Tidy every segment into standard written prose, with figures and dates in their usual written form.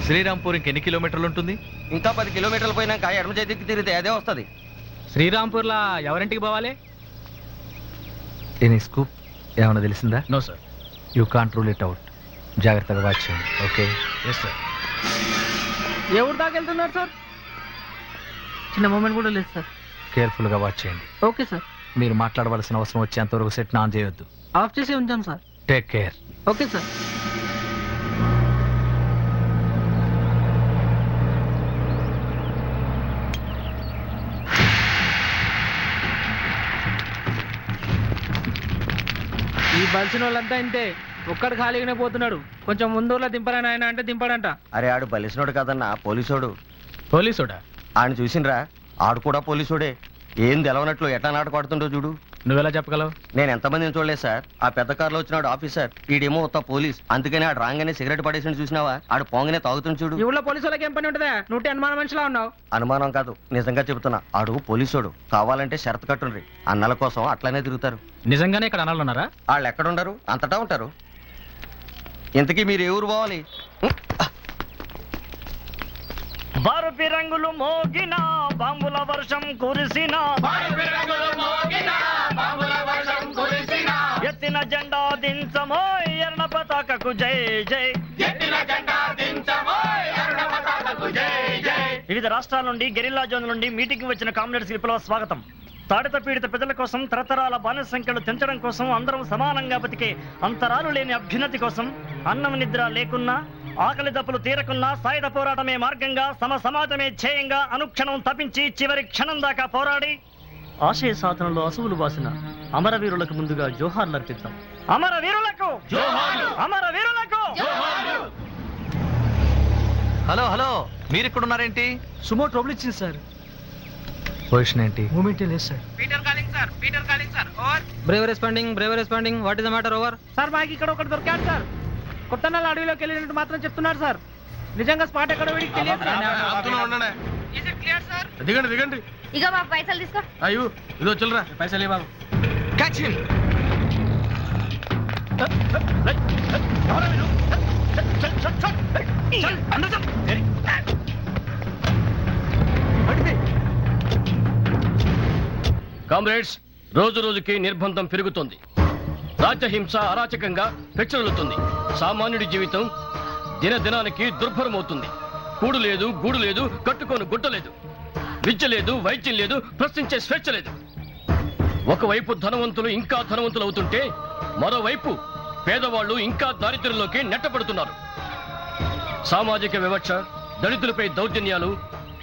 శ్రీరాంపూర్ ఇంకెన్ని కిలోమీటర్లు ఉంటుంది? ఇంకా 10 కిలోమీటర్లు పోయినాక ఎడమ చేతికి తిరిగితే అదే వస్తుంది. శ్రీరాంపూర్లో ఎవరింటికి పోవాలి? ఎనీ స్కూప్ ఏమైనా తెలిసిందా? No sir. You can't rule it out. జాగ్రత్తగా వాచ్ చేయండి. ఓకే? Yes sir. ఏ ఊరు దాకా వెళ్తున్నారు సార్? చిన్న మూమెంట్ కూడా లేదు సార్. కేర్ఫుల్గా వాచ్ చేయండి. Okay sir. మీరు మాట్లాడవలసిన అవసరం వచ్చేంత వరకు సెట్ ఆన్ చేయొద్దు. ఆఫ్ చేసి ఉంచాను sir. Take care. Okay sir. ఈ బలిసిన వాళ్ళంతా ఇంతే. ఒక్కడు ఖాళీగానే పోతున్నాడు. కొంచెం ముందూరులో దింపరాని ఆయన అంటే దింపడంట. అరే ఆడు బలిసినోడు కాదన్నా, పోలీసోడు. పోలీసుడా? ఆయన చూసిండ్రా? ఆడు కూడా పోలీసుడే. ఏం తెలవనట్లు ఎట్లా నాటకాడుతుండో చూడు. నువ్వెలా చెప్పగలవు? నేను ఎంతమందిని చూడలేదు సార్. ఆ పెద్ద కారులో వచ్చినాడు ఆఫీసర్, ఈడేమో ఉత్త పోలీస్. అందుకని ఆడు రాగానే సిగరెట్ పడేసి చూసినావా? ఆడు పోంగనే తాగుతుంది చూడు. ఈ ఊళ్ళో పోలీసు వాళ్ళకి ఏం పని ఉంటుందా? నువ్వు అనుమాన మనిషిలా ఉన్నావు. అనుమానం కాదు, నిజంగా చెబుతున్నా. ఆడు పోలీసోడు. కావాలంటే షరతు కట్టుండ్రి. అన్నల కోసం అట్లానే తిరుగుతారు. నిజంగానే ఇక్కడ అనాలు ఉన్నారా? వాళ్ళు ఎక్కడుండరు, అంతటా ఉంటారు. ఇంతకీ మీరు ఏ ఊరు పోవాలి? బారుపి రంగులు మోగిన బాంబుల వర్షం కురిసిన, ఎత్తిన జెండా దించమోయ్ ఎర్ర పతాకకు జై జై. వివిధ రాష్ట్రాల నుండి, గెరిల్లా జోన్ నుండి మీటింగ్ వచ్చిన కామ్రేడ్స్ విప్లవ స్వాగతం. తాడిత పీడిత ప్రజల కోసం, తరతరాల బానిస సంఖ్యలు తెంచడం కోసం, అందరం సమానంగా బతికే అంతరాలు లేని అభ్యున్నతి కోసం, అన్నం నిద్ర లేకున్నా, ఆకలి దప్పులు తీరకున్నా, సాయుధ పోరాటమే మార్గంగా, సమాజమే ధ్యేయంగా అనుక్షణం తపించి చివరి క్షణం దాకా పోరాడి ఆశయ సాధనలో అసువులు బాసిన అమరవీరులకు ముందుగా జోహార్లు అర్పిద్దాం. అమరవీరులకు జోహార్లు! అమరవీరులకు జోహార్లు! హలో హలో, మీరు ఇక్కడ ఉన్నారేంటి? సుమో ట్రబుల్ ఇచ్చింది సార్. పొజిషన్ ఏంటి? మూమెంట్ లేదు sir. Peter calling sir. Peter calling sir. Over. Brave responding. What is the matter? Over. Sir మాకు ఇక్కడ ఒకటి దొరికాడు సార్. కొత్తనాళ్ళ అడవిలోకి వెళ్ళినట్టు మాత్రం చెప్తున్నారు సార్. నిజంగా స్పాట్ ఎక్కడ వీడికి తెలియదు sir. Is it clear sir? దిగండి. ఇక బాబు పైసలు తీసుకో. అయ్యో ఇదో చిల్లరా. పైసలే బాబు. Catch him. కామ్రేడ్స్, రోజు రోజుకి నిర్బంధం పెరుగుతోంది. రాజ్యహింస అరాచకంగా పెచ్చలుతుంది. సామాన్యుడి జీవితం దినానికి దుర్భరమవుతుంది. కూడు లేదు, గూడు లేదు, కట్టుకోను గుడ్డ లేదు, విద్య లేదు, వైద్యం లేదు, ప్రశ్నించే స్వేచ్ఛ లేదు. ఒకవైపు ధనవంతులు ఇంకా ధనవంతులు అవుతుంటే, మరోవైపు పేదవాళ్లు ఇంకా దారిద్ర్యంలోకి నెట్టబడుతున్నారు. సామాజిక వివక్ష, దళితులపై దౌర్జన్యాలు,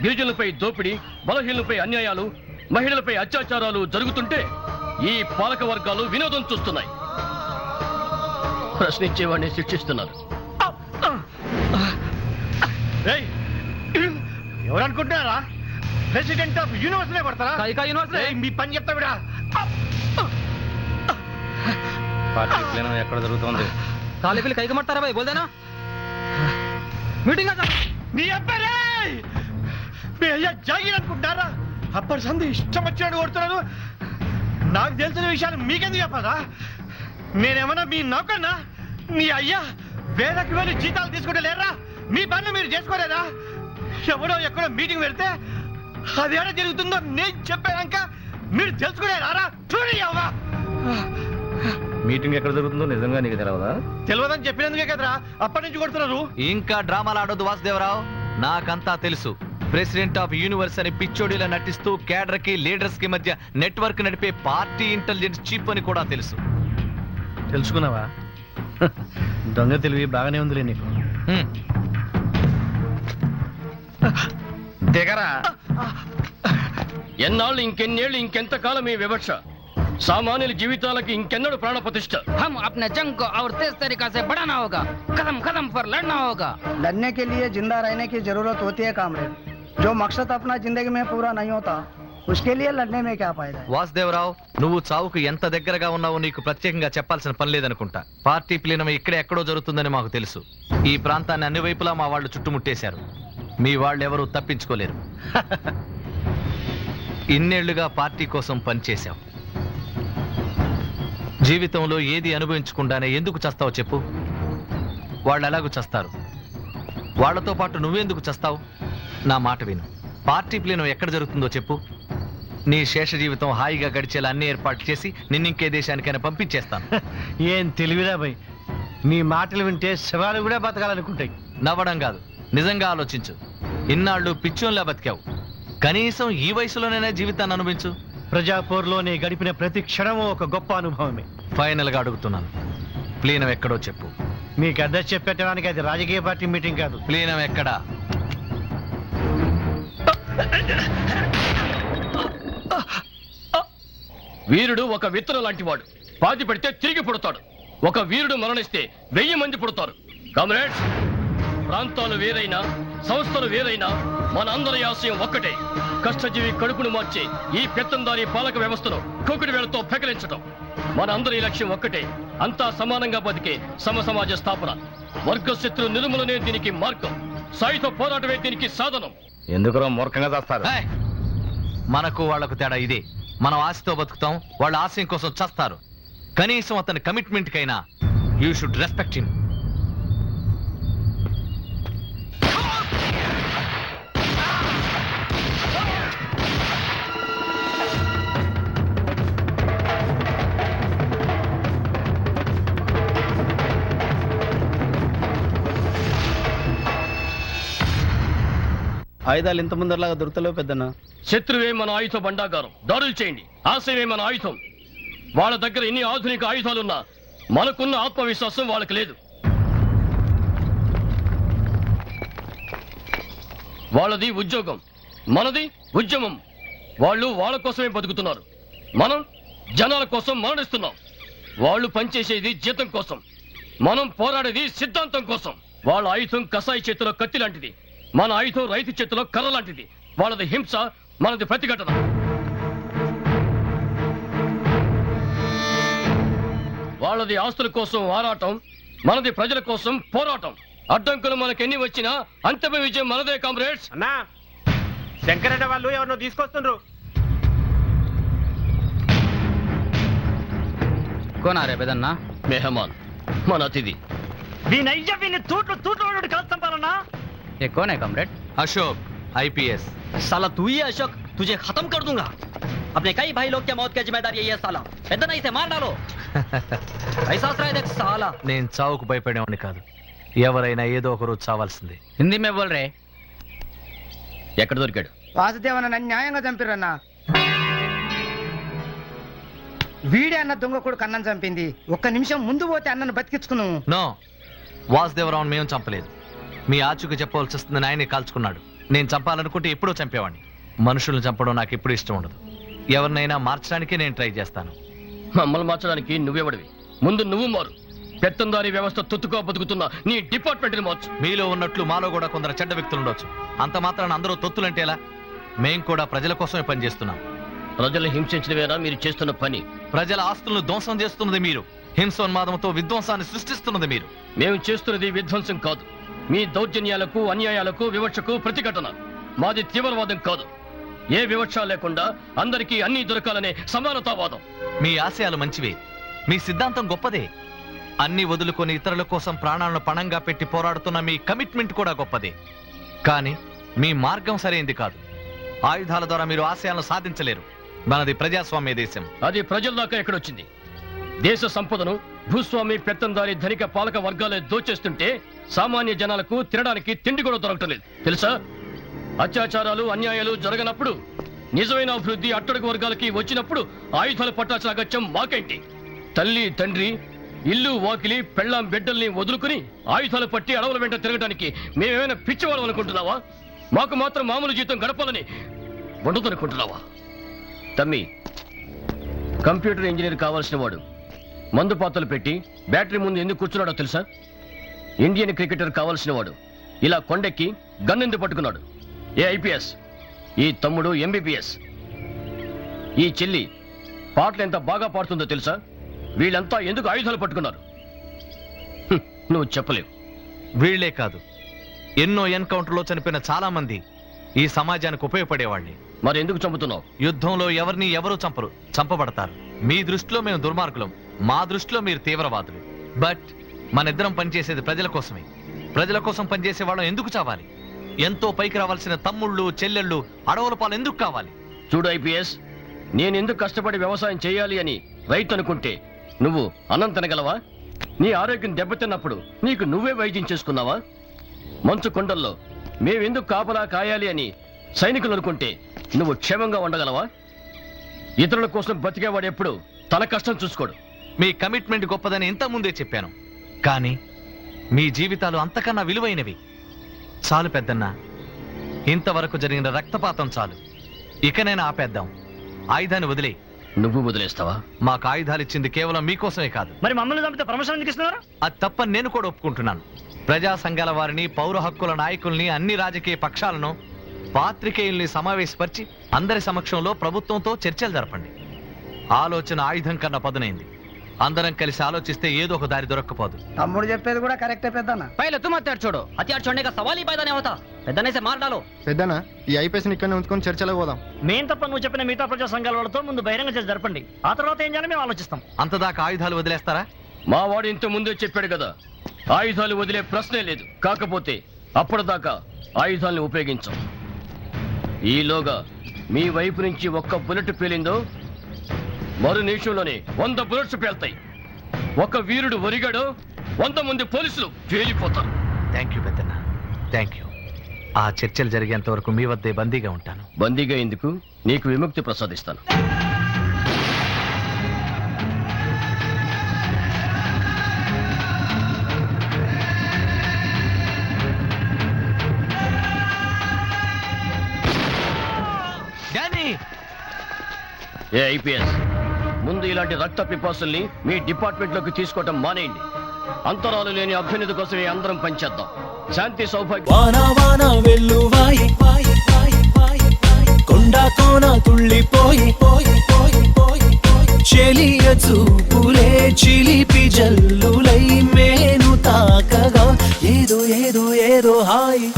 గిరిజనులపై దోపిడీ, బలహీనులపై అన్యాయాలు, మహిళలపై అత్యాచారాలు జరుగుతుంటే ఈ పాలక వర్గాలు వినోదం చూస్తున్నాయి. ప్రశ్నించేవాడిని శిక్షిస్తున్నారు. ఎవరు అనుకుంటున్నారా? ప్రెసిడెంట్ ఆఫ్ యూనివర్సిటీ పడతారా? మీ పని చెప్తా విడా. పార్టీ ప్లేనం ఎక్కడ జరుగుతుంది? కాలే పిల్లలు కైకి మట్టారా భాయ్? బోల్దేనా మీటింగ్ నీ అబ్బాయి మీ అయ్యా జాగిర్ అనుకుంటారా? అప్పటి సంది ఇష్టం వచ్చినట్టు కొడుతున్నారు. నాకు తెలిసిన విషయాలు మీకెందుకు చెప్పదా? నేనేమన్నా మీ నౌకన్నా? మీ అయ్యా వేలకు వేలు జీతాలు తీసుకుంటే లేరా? మీ పనులు మీరు చేసుకోలేదా? ఎవడో ఎక్కడో మీటింగ్ పెడితే అది ఎలా జరుగుతుందో నేను చెప్పాక మీరు తెలుసుకునేరారా? చూడండి అవ్వా, మీటింగ్ ఎక్కడ జరుగుతుందో నిజంగా నీకు తెలియదా? తెలియదని చెప్పినందుకే కదరా అప్పటి నుంచి కొడుతున్నారు. ఇంకా డ్రామాలు ఆడొద్దు వాసుదేవరావు. నాకంతా తెలుసు. ప్రెసిడెంట్ ఆఫ్ యూనివర్స్ అని పిచ్చోడిలా నటిస్తూ క్యాడర్ కి లీడర్స్ కి మధ్య నెట్వర్క్ నడిపే పార్టీ ఇంటెలిజెన్స్ చీఫ్ అని కూడా తెలుసు. తెలుసుకున్నావా? దొంగ తెలివి బాగానే ఉందిలే నీకు. దిగరా. ఎన్నాళ్ళు, ఇంకెన్నేళ్ళు, ఇంకెంతకాలం ఈ వివక్ష? సామాన్యుల జీవితాలకి ఇంకెన్నడు ప్రాణ ప్రతిష్ఠ. हम अपने जंग को और तेज तरीका से बढ़ाना होगा. कदम कदम पर लड़ना होगा. लड़ने के लिए जिंदा रहने की जरूरत होती है कामरेड. जो मकसद अपना जिंदगी में पूरा नहीं होता उसके लिए लड़ने में क्या फायदा है? వాసుదేవరావు, నువ్వు చావుకు ఎంత దగ్గరగా ఉన్నావో నీకు ప్రత్యేకంగా చెప్పాల్సిన పని లేదనుకుంటా. పార్టీ ప్లీనం ఇక్కడే ఎక్కడో జరుగుతుందని మాకు తెలుసు. ఈ ప్రాంతాన్ని అన్ని వైపులా మా వాళ్ళు చుట్టుముట్టేశారు. మీ వాళ్ళు ఎవరూ తప్పించుకోలేరు. ఇన్నేళ్లుగా పార్టీ కోసం పనిచేశాం. జీవితంలో ఏది అనుభవించకుండానే ఎందుకు చస్తావో చెప్పు. వాళ్ళు ఎలాగూ చస్తారు. వాళ్లతో పాటు నువ్వెందుకు చస్తావు? నా మాట విను. పార్టీ ప్లీనం ఎక్కడ జరుగుతుందో చెప్పు. నీ శేష జీవితం హాయిగా గడిచేలా అన్ని ఏర్పాట్లు చేసి నిన్నింకే దేశానికైనా పంపించేస్తాను. ఏం తెలివిరా భయ్, నీ మాటలు వింటే శవాలు కూడా బతకాలనుకుంటాయి. నవ్వడం కాదు, నిజంగా ఆలోచించు. ఇన్నాళ్ళు పిచ్చోన్లా బతికావు, కనీసం ఈ వయసులోనైనా జీవితాన్ని అనుభవించు. ప్రజాపోర్లోనే గడిపిన ప్రతి క్షణము ఒక గొప్ప అనుభవమే. ఫైనల్ గా అడుగుతున్నాను, ప్లీనం ఎక్కడో చెప్పు. మీకు అడ్రస్ చెప్పెట్టడానికి అది రాజకీయ పార్టీ మీటింగ్ కాదు. ప్లీనం ఎక్కడా? వీరుడు ఒక విత్తనం లాంటివాడు. పాతి పెడితే తిరిగి పుడతాడు. ఒక వీరుడు మరణిస్తే 1000 మంది పుడతారు. కామ్రేడ్స్, ప్రాంతాలు వేరైనా, సంస్థలు వేరైనా, మన అందరి ఆశయం ఒక్కటే. కష్టజీవి కడుపును మార్చే ఈ పెత్తందారి పాలక వ్యవస్థను కోకిడి వేళతో పెకలించడం. మన అందరి లక్ష్యం ఒక్కటే, అంతా సమానంగా బతికే సమసమాజ స్థాపన. వర్గశత్రు నిర్మూలనే దీనికి మార్గం. సాయుధ పోరాటమే దీనికి సాధనం. ఎందుకురా మూర్ఖంగా చేస్తారు? ఏయ్! మనకు వాళ్లకు తేడా ఇదే. మనం ఆశతో బతుకుతాం, వాళ్ళ ఆశయం కోసం చస్తారు. కనీసం అతని కమిట్మెంట్ కైనా యూ షుడ్ రెస్పెక్ట్ హిమ్. ఆయుధాలు ఇంత ముందరలాగా దొరుకుతలేవు పెద్దన్న. శత్రువే మన ఆయుధ బండాగారం. దాడులు చేయండి. ఆశయమే మన ఆయుధం. వాళ్ళ దగ్గర ఎన్ని ఆధునిక ఆయుధాలున్నా మనకున్న ఆత్మవిశ్వాసం వాళ్ళకి లేదు. వాళ్ళది ఉద్యోగం, మనది ఉద్యమం. వాళ్ళు వాళ్ళ కోసమే బతుకుతున్నారు, మనం జనాల కోసం మరణిస్తున్నాం. వాళ్ళు పనిచేసేది జీతం కోసం, మనం పోరాడేది సిద్ధాంతం కోసం. వాళ్ళ ఆయుధం కసాయి చేతిలో కత్తి లాంటిది, మన ఆయుధం రైతు చేతిలో కర్ర లాంటిది. వాళ్ళది హింస, మనది ప్రతిఘటన. వాళ్ళది ఆస్తుల కోసం ఆరాటం, మనది ప్రజల కోసం పోరాటం. అడ్డంకులు మనకెన్ని వచ్చినా అంతిమ విజయం మనదే కామ్రేడ్స్. అన్నా, శంకరయ్య వాళ్ళు ఎవరినో తీసుకొస్తుండ్రు. కోనారే పెదన్నా? మెహమాన్, మన అతిథి. వీనయ్య వీని తూట్లు కాదు చంపాలన్నా. ఏ కోనే కామ్రేడ్? అశోక్, ఐపీఎస్. साला तू ही है अशोक, तुझे खत्म कर दूंगा. अपने कई भाई लोग के मौत की जिम्मेदारी यही है साला. పెద్దన इसे मार डालो. ऐसा है देख साला. నేను చావుకు భయపడేవాడిని కాదు. ఎవరైనా ఏదో ఒక రోజు చావాల్సిందే. హిందీ మే బోల్ రే. ఎక్కడ దొరికాడు? వాసుదేవన నన్ను న్యాయంగా చంపిరన్నా. వీడే అన్న దొంగ కొడుకు అన్నం చంపింది. ఒక్క నిమిషం ముందు పోతే అన్నను బతికించుకున్నాము. నో, వాసుదేవరావును మేము చంపలేదు. మీ ఆచూకి చెప్పవలసి వస్తుందని ఆయనే కాల్చుకున్నాడు. నేను చంపాలనుకుంటే ఎప్పుడో చంపేవాడిని. మనుషులను చంపడం నాకు ఎప్పుడు ఇష్టం ఉండదు. ఎవరినైనా మార్చడానికే నేను ట్రై చేస్తాను. మమ్మల్ని మార్చడానికి నువ్వెవడివి? ముందు నువ్వు మారు. పెత్తందారీ వ్యవస్థ తొత్తుగా బతుకుతున్న నీ డిపార్ట్మెంట్ని మార్చు. మీలో ఉన్నట్లు మాలో కూడా కొందరు చెడ్డ వ్యక్తులు ఉండొచ్చు. అంత మాత్రాన అందరూ తొత్తులంటే ఎలా? మేం కూడా ప్రజల కోసమే పనిచేస్తున్నాం. ప్రజల్ని హింసించడమేనా మీరు చేస్తున్న పని? ప్రజల ఆస్తులను ధ్వంసం చేస్తున్నది మీరు. హింసోన్మాదంతో విధ్వంసాన్ని సృష్టిస్తున్నది మీరు. మేము చేస్తున్నది విధ్వంసం కాదు, మీ దౌర్జన్యాలకు, అన్యాయాలకు, వివక్షకు ప్రతిఘటన. మాది తీవ్రవాదం కాదు. ఏ వివక్ష లేకుండా అందరికీ అన్ని దొరకాలనే సమానతావాదం. మీ ఆశయాలు మంచివే, మీ సిద్ధాంతం గొప్పదే. అన్ని వదులుకొని ఇతరుల కోసం ప్రాణాలను పణంగా పెట్టి పోరాడుతున్న మీ కమిట్మెంట్ కూడా గొప్పదే. కానీ మీ మార్గం సరైంది కాదు. ఆయుధాల ద్వారా మీరు ఆశయాలను సాధించలేరు. మనది ప్రజాస్వామ్య దేశం. అది ప్రజల దాకా ఎక్కడొచ్చింది? దేశ సంపదను భూస్వామి, పెత్తందారి, ధనిక పాలక వర్గాలే దోచేస్తుంటే సామాన్య జనాలకు తినడానికి తిండి కూడా దొరకటం లేదు తెలుసా? అత్యాచారాలు, అన్యాయాలు జరగనప్పుడు, నిజమైన అభివృద్ధి అట్టడుగు వర్గాలకి వచ్చినప్పుడు ఆయుధాలు పట్టాల్సిన అగత్యం మాకేంటి? తల్లి, తండ్రి, ఇల్లు, వాకిలి, పెళ్ళాం, బిడ్డల్ని వదులుకుని ఆయుధాలు పట్టి అడవుల వెంట తిరగడానికి మేమేమైనా పిచ్చివాళ్ళం అనుకుంటున్నావా? మాకు మాత్రం మామూలు జీతం గడపాలని ఉండదనుకుంటున్నావా? తమ్మి, కంప్యూటర్ ఇంజనీర్ కావాల్సిన వాడు మందు పాత్రలు పెట్టి బ్యాటరీ ముందు ఎందుకు కూర్చున్నాడో తెలుసా? ఇండియన్ క్రికెటర్ కావాల్సిన వాడు ఇలా కొండెక్కి గన్నెందుకు పట్టుకున్నాడు? ఏ ఐపీఎస్, ఈ తమ్ముడు ఎంబీబీఎస్, ఈ చెల్లి పాటలు ఎంత బాగా పాడుతుందో తెలుసా? వీళ్ళంతా ఎందుకు ఆయుధాలు పట్టుకున్నారు? నువ్వు చెప్పలేవు. వీళ్లే కాదు, ఎన్నో ఎన్కౌంటర్లో చనిపోయిన చాలా మంది ఈ సమాజానికి ఉపయోగపడేవాళ్ళే. మరి ఎందుకు చంపుతున్నావు? యుద్ధంలో ఎవరిని ఎవరు చంపరు, చంపబడతారు. మీ దృష్టిలో మేము దుర్మార్గులం, మా దృష్టిలో మీరు తీవ్రవాదులు. బట్ మనిద్దరం పనిచేసేది ప్రజల కోసమే. ప్రజల కోసం పనిచేసే వాళ్ళం ఎందుకు చావాలి? ఎంతో పైకి రావాల్సిన తమ్ముళ్ళు చెల్లెళ్ళు అడవుల పాలు ఎందుకు కావాలి? చూడు ఐపీఎస్, నేను ఎందుకు కష్టపడి వ్యవసాయం చేయాలి అని రైతు అనుకుంటే నువ్వు అన్నం తినగలవా? నీ ఆరోగ్యం దెబ్బతిన్నప్పుడు నీకు నువ్వే వైద్యం చేసుకున్నావా? మంచు కొండల్లో మేమెందుకు కాపలా కాయాలి అని సైనికులు అనుకుంటే నువ్వు క్షేమంగా ఉండగలవా? ఇతరుల కోసం బతికేవాడు ఎప్పుడు తన కష్టం చూసుకోడు. మీ కమిట్మెంట్ గొప్పదని ఇంత ముందే చెప్పాను, కానీ మీ జీవితాలు అంతకన్నా విలువైనవి. చాలు పెద్దన్నా, ఇంతవరకు జరిగిన రక్తపాతం చాలు. ఇకనైనా ఆపేద్దాం. ఆయుధాన్ని వదిలే. నువ్వు వదిలేస్తావా? మాకు ఆయుధాలు ఇచ్చింది కేవలం మీకోసమే కాదు. మరి మమ్మల్ని చంపితే ప్రమోషన్ ఎందుకు ఇస్తున్నారు? అది తప్పని నేను కూడా ఒప్పుకుంటున్నాను. ప్రజా సంఘాల వారిని, పౌర హక్కుల నాయకుల్ని, అన్ని రాజకీయ పక్షాలను, పాత్రికేయుల్ని సమావేశపరిచి అందరి సమక్షంలో ప్రభుత్వంతో చర్చలు జరపండి. ఆలోచన ఆయుధం కన్నా పదునైంది. అందరం కలిసి ఆలోచిస్తే ఏదో ఒక దారి దొరక్కపోదు. తమ్ముడు చెప్పేది కూడా కరెక్టే పెద్దన్న. पहले तुम हथियार छोड़ो। हथियार छोड़ने का सवाल ही पैदा नहीं होता। పెద్దనే से मार डालो। పెద్దనా ఈ ఐపీఎస్ని ఇక్కడనే ఉంచుకొని చర్చలకు పోదాం. మేం తప్ప నువ్వు చెప్పిన మిగతా ప్రజా సంఘాల వాళ్ళతో ముందు బహిరంగ చర్చ జరపండి. ఆ తర్వాత ఏం చేయాలో మేము ఆలోచిస్తాం. అంతదాకా ఆయుధాలు వదిలేస్తారా? మా వాడు ఇంత ముందే చెప్పాడు కదా, ఆయుధాలు వదిలే ప్రశ్నే లేదు. కాకపోతే అప్పటిదాకా ఆయుధాలను ఉపయోగించం. ఈలోగా మీ వైపు నుంచి ఒక్క బుల్లెట్ పేలిందో మరు నిమిషంలోనే 100 బుల్లెట్స్ పేల్తాయి. ఒక వీరుడు ఒరిగాడో 100 మంది పోలీసులు పేలిపోతారు. Thank you Peddanna, thank you. ఆ చర్చలు జరిగేంత వరకు మీ వద్దే బందీగా ఉంటాను. బందీగా ఎందుకు? నీకు విముక్తి ప్రసాదిస్తాను. ఏ ఐపీఎస్, ముందు ఇలాంటి రక్త పిపాసుల్ని మీ డిపార్ట్మెంట్ లోకి తీసుకోవటం మానేయండి. అంతరాలు లేని అభ్యున్నతి కోసమే అందరం పనిచేద్దాం. శాంతి సౌభాగ్యం. వానా వానా వెల్లువాయి కొండా కోన తుళ్ళిపోయి చెలియ చూపులే చిలిపి జల్లులై మేను తాకగా ఏదో ఏదో ఏదో హాయి